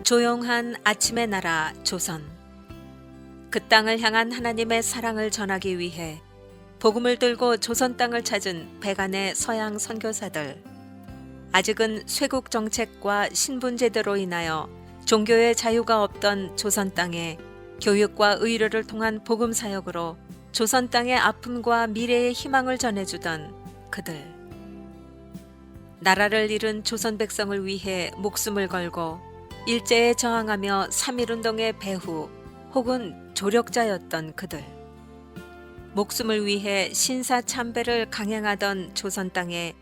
조용한 아침의 나라 조선. 그 땅을 향한 하나님의 사랑을 전하기 위해 복음을 들고 조선 땅을 찾은 백안의 서양 선교사들. 아직은 쇄국 정책과 신분 제도로 인하여 종교의 자유가 없던 조선 땅에 교육과 의료를 통한 복음 사역으로 조선 땅의 아픔과 미래의 희망을 전해주던 그들. 나라를 잃은 조선 백성을 위해 목숨을 걸고 일제에 저항하며 3.1운동의 배후 혹은 조력자였던 그들. 목숨을 위해 신사참배를 강행하던 조선 땅에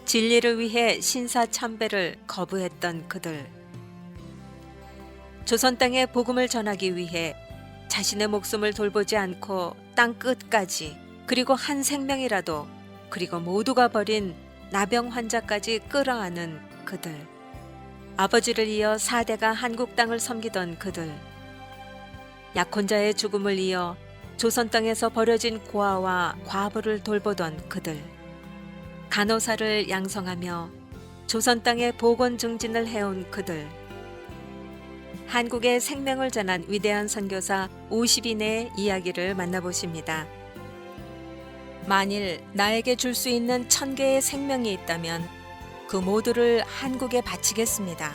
진리를 위해 신사참배를 거부했던 그들. 조선 땅에 복음을 전하기 위해 자신의 목숨을 돌보지 않고 땅 끝까지, 그리고 한 생명이라도, 그리고 모두가 버린 나병 환자까지 끌어안은 그들. 아버지를 이어 4대가 한국 땅을 섬기던 그들. 약혼자의 죽음을 이어 조선 땅에서 버려진 고아와 과부를 돌보던 그들. 간호사를 양성하며 조선 땅에 보건 증진을 해온 그들. 한국의 생명을 전한 위대한 선교사 50인의 이야기를 만나보십니다. 만일 나에게 줄 수 있는 1000개의 생명이 있다면 그 모두를 한국에 바치겠습니다.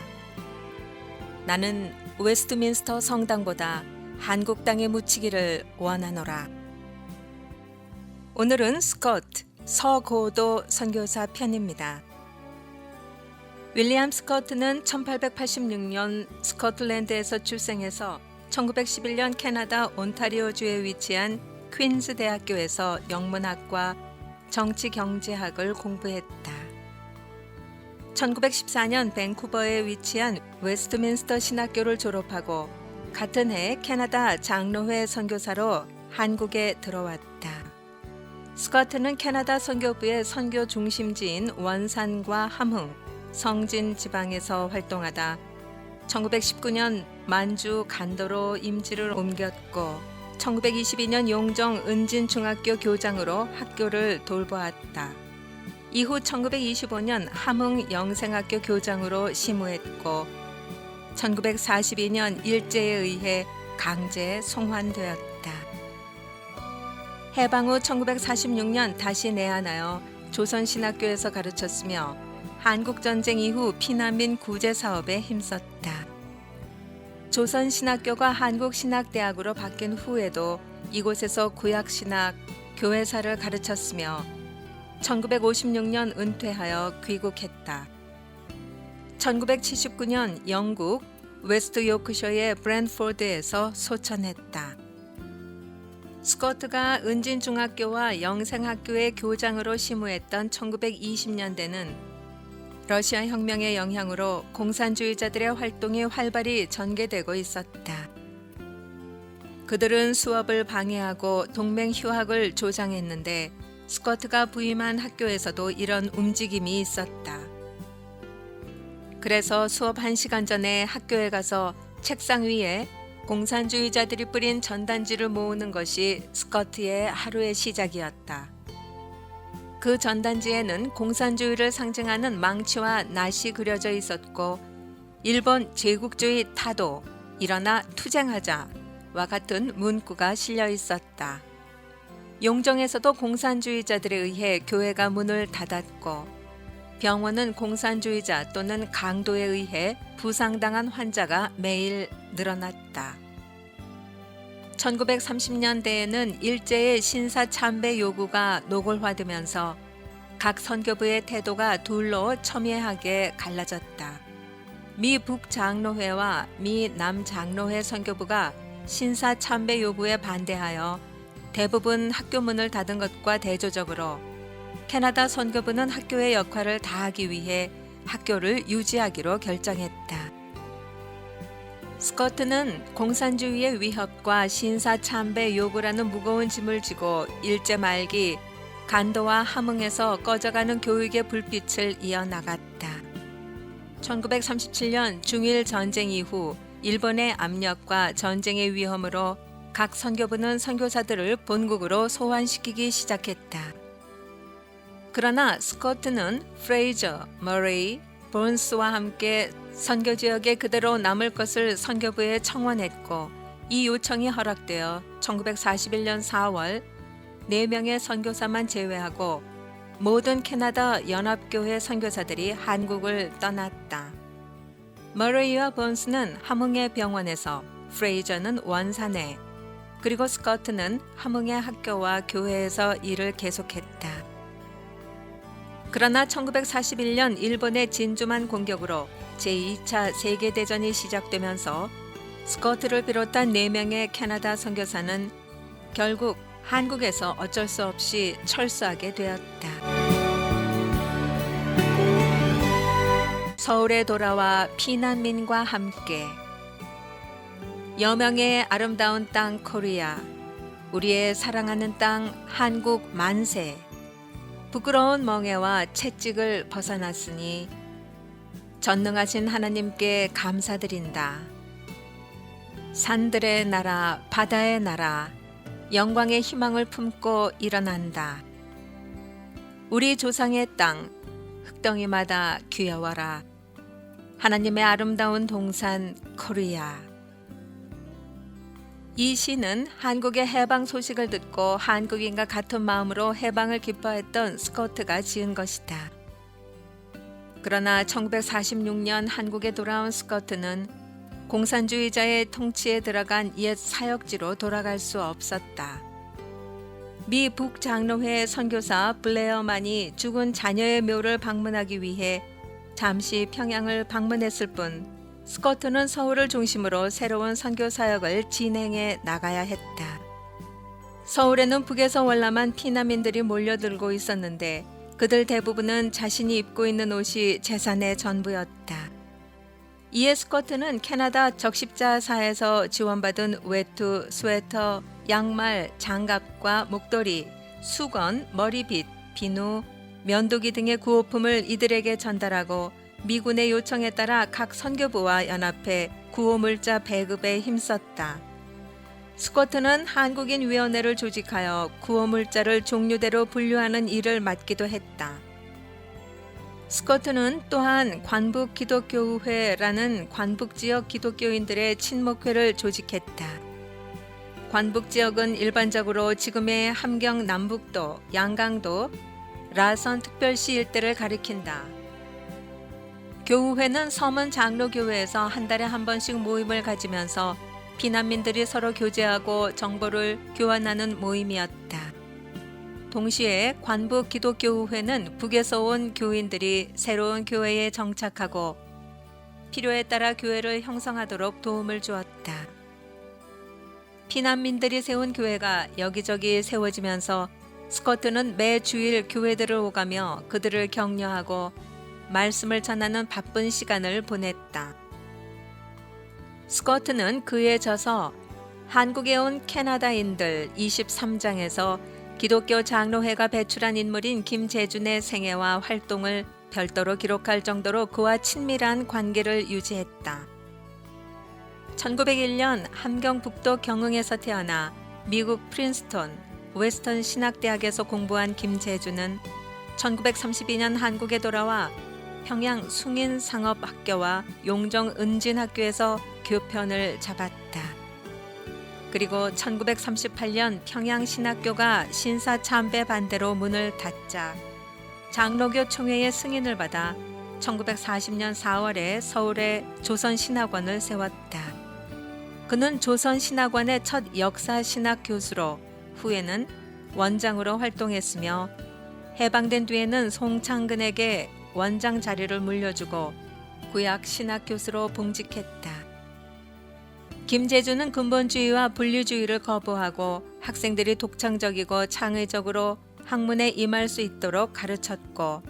나는 웨스트민스터 성당보다 한국 땅에 묻히기를 원하노라. 오늘은 스코트 서고도 선교사 편입니다. 윌리엄 스코트는 1886년 스코틀랜드에서 출생해서 1911년 캐나다 온타리오주에 위치한 퀸즈 대학교에서 영문학과 정치경제학을 공부했다. 1914년 밴쿠버에 위치한 웨스트민스터 신학교를 졸업하고 같은 해 캐나다 장로회 선교사로 한국에 들어왔다. 스코트는 캐나다 선교부의 선교 중심지인 원산과 함흥, 성진 지방에서 활동하다 1919년 만주 간도로 임지를 옮겼고 1922년 용정 은진중학교 교장으로 학교를 돌보았다. 이후 1925년 함흥 영생학교 교장으로 심우했고 1942년 일제에 의해 강제 송환되었다. 해방 후 1946년 다시 내한하여 조선신학교에서 가르쳤으며 한국전쟁 이후 피난민 구제 사업에 힘썼다. 조선신학교가 한국신학대학으로 바뀐 후에도 이곳에서 구약신학, 교회사를 가르쳤으며 1956년 은퇴하여 귀국했다. 1979년 영국 웨스트 요크셔의 브랜포드에서 소천했다. 스코트가 은진중학교와 영생학교의 교장으로 심우했던 1920년대는 러시아 혁명의 영향으로 공산주의자들의 활동이 활발히 전개되고 있었다. 그들은 수업을 방해하고 동맹 휴학을 조장했는데 스코트가 부임한 학교에서도 이런 움직임이 있었다. 그래서 수업 1시간 전에 학교에 가서 책상 위에 공산주의자들이 뿌린 전단지를 모으는 것이 스코트의 하루의 시작이었다. 그 전단지에는 공산주의를 상징하는 망치와 낫이 그려져 있었고 일본 제국주의 타도, 일어나 투쟁하자와 같은 문구가 실려 있었다. 용정에서도 공산주의자들에 의해 교회가 문을 닫았고 병원은 공산주의자 또는 강도에 의해 부상당한 환자가 매일 늘어났다. 1930년대에는 일제의 신사참배 요구가 노골화되면서 각 선교부의 태도가 둘로 첨예하게 갈라졌다. 미 북장로회와 미 남장로회 선교부가 신사참배 요구에 반대하여 대부분 학교 문을 닫은 것과 대조적으로 캐나다 선교부는 학교의 역할을 다하기 위해 학교를 유지하기로 결정했다. 스코트는 공산주의의 위협과 신사참배 요구라는 무거운 짐을 지고 일제 말기 간도와 함흥에서 꺼져가는 교육의 불빛을 이어나갔다. 1937년 중일 전쟁 이후 일본의 압력과 전쟁의 위험으로 각 선교부는 선교사들을 본국으로 소환시키기 시작했다. 그러나 스코트는 프레이저, 머레이, 본스와 함께 선교 지역에 그대로 남을 것을 선교부에 청원했고 이 요청이 허락되어 1941년 4월 4명의 선교사만 제외하고 모든 캐나다 연합교회 선교사들이 한국을 떠났다. 머레이와 본스는 함흥의 병원에서, 프레이저는 원산에, 그리고 스커트는 함흥의 학교와 교회에서 일을 계속했다. 그러나 1941년 일본의 진주만 공격으로 제2차 세계대전이 시작되면서 스커트를 비롯한 4명의 캐나다 선교사는 결국 한국에서 어쩔 수 없이 철수하게 되었다. 서울에 돌아와 피난민과 함께 여명의 아름다운 땅 코리아, 우리의 사랑하는 땅 한국 만세. 부끄러운 멍에와 채찍을 벗어났으니 전능하신 하나님께 감사드린다. 산들의 나라, 바다의 나라, 영광의 희망을 품고 일어난다. 우리 조상의 땅, 흙덩이마다 귀여워라. 하나님의 아름다운 동산 코리아. 이 시는 한국의 해방 소식을 듣고 한국인과 같은 마음으로 해방을 기뻐했던 스코트가 지은 것이다. 그러나 1946년 한국에 돌아온 스코트는 공산주의자의 통치에 들어간 옛 사역지로 돌아갈 수 없었다. 미 북장로회 선교사 블레어만이 죽은 자녀의 묘를 방문하기 위해 잠시 평양을 방문했을 뿐 스코트는 서울을 중심으로 새로운 선교 사역을 진행해 나가야 했다. 서울에는 북에서 월남한 피난민들이 몰려들고 있었는데 그들 대부분은 자신이 입고 있는 옷이 재산의 전부였다. 이에 스코트는 캐나다 적십자사에서 지원받은 외투, 스웨터, 양말, 장갑과 목도리, 수건, 머리빗, 비누, 면도기 등의 구호품을 이들에게 전달하고 미군의 요청에 따라 각 선교부와 연합해 구호물자 배급에 힘썼다. 스코트는 한국인위원회를 조직하여 구호물자를 종류대로 분류하는 일을 맡기도 했다. 스코트는 또한 관북기독교회라는 관북지역 기독교인들의 친목회를 조직했다. 관북지역은 일반적으로 지금의 함경 남북도, 양강도, 라선 특별시 일대를 가리킨다. 교우회는 서문 장로교회에서 한 달에 한 번씩 모임을 가지면서 피난민들이 서로 교제하고 정보를 교환하는 모임이었다. 동시에 관북 기독교우회는 북에서 온 교인들이 새로운 교회에 정착하고 필요에 따라 교회를 형성하도록 도움을 주었다. 피난민들이 세운 교회가 여기저기 세워지면서 스코트는 매 주일 교회들을 오가며 그들을 격려하고 말씀을 전하는 바쁜 시간을 보냈다. 스코트는 그에 져서 한국에 온 캐나다인들 23장에서 기독교 장로회가 배출한 인물인 김재준의 생애와 활동을 별도로 기록할 정도로 그와 친밀한 관계를 유지했다. 1901년 함경북도 경흥에서 태어나 미국 프린스턴, 웨스턴 신학대학에서 공부한 김재준은 1932년 한국에 돌아와 평양 숭인상업학교와 용정 은진학교에서 교편을 잡았다. 그리고 1938년 평양신학교가 신사참배 반대로 문을 닫자 장로교 총회의 승인을 받아 1940년 4월에 서울에 조선신학원을 세웠다. 그는 조선신학원의 첫 역사신학 교수로 후에는 원장으로 활동했으며 해방된 뒤에는 송창근에게 원장 자리를 물려주고 구약신학 교수로 봉직했다. 김재준은 근본주의와 분리주의를 거부하고 학생들이 독창적이고 창의적으로 학문에 임할 수 있도록 가르쳤고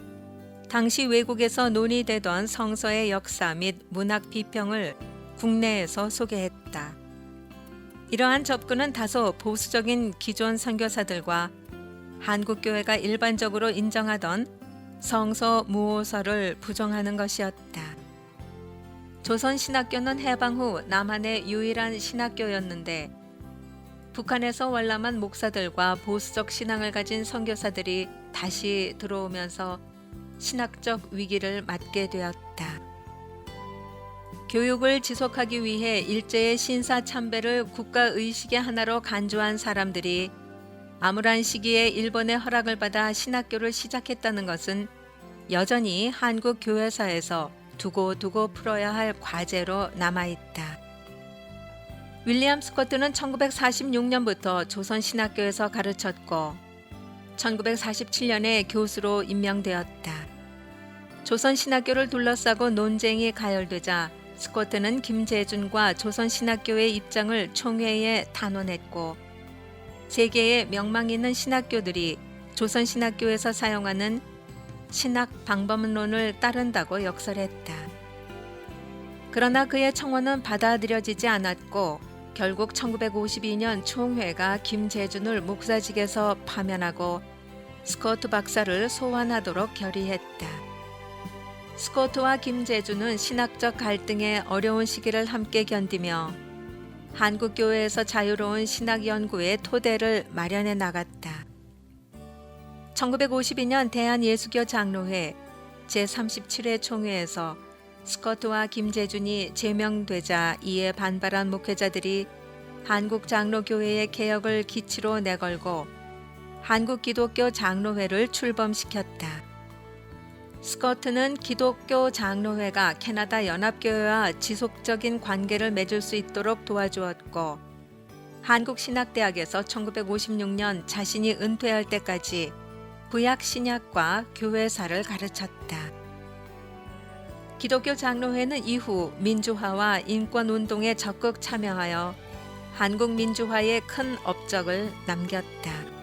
당시 외국에서 논의되던 성서의 역사 및 문학 비평을 국내에서 소개했다. 이러한 접근은 다소 보수적인 기존 선교사들과 한국교회가 일반적으로 인정하던 성서 무호서를 부정하는 것이었다. 조선신학교는 해방 후 남한의 유일한 신학교였는데 북한에서 월남한 목사들과 보수적 신앙을 가진 선교사들이 다시 들어오면서 신학적 위기를 맞게 되었다. 교육을 지속하기 위해 일제의 신사 참배를 국가의식의 하나로 간주한 사람들이 암울한 시기에 일본의 허락을 받아 신학교를 시작했다는 것은 여전히 한국 교회사에서 두고두고 풀어야 할 과제로 남아있다. 윌리엄 스코트는 1946년부터 조선신학교에서 가르쳤고 1947년에 교수로 임명되었다. 조선신학교를 둘러싸고 논쟁이 가열되자 스코트는 김재준과 조선신학교의 입장을 총회에 단언했고 세계의 명망 있는 신학교들이 조선신학교에서 사용하는 신학 방법론을 따른다고 역설했다. 그러나 그의 청원은 받아들여지지 않았고 결국 1952년 총회가 김재준을 목사직에서 파면하고 스코트 박사를 소환하도록 결의했다. 스코트와 김재준은 신학적 갈등의 어려운 시기를 함께 견디며 한국교회에서 자유로운 신학 연구의 토대를 마련해 나갔다. 1952년 대한예수교 장로회 제37회 총회에서 스코트와 김재준이 제명되자 이에 반발한 목회자들이 한국장로교회의 개혁을 기치로 내걸고 한국기독교 장로회를 출범시켰다. 스코트는 기독교 장로회가 캐나다 연합교회와 지속적인 관계를 맺을 수 있도록 도와주었고 한국신학대학에서 1956년 자신이 은퇴할 때까지 구약신약과 교회사를 가르쳤다. 기독교 장로회는 이후 민주화와 인권운동에 적극 참여하여 한국 민주화에 큰 업적을 남겼다.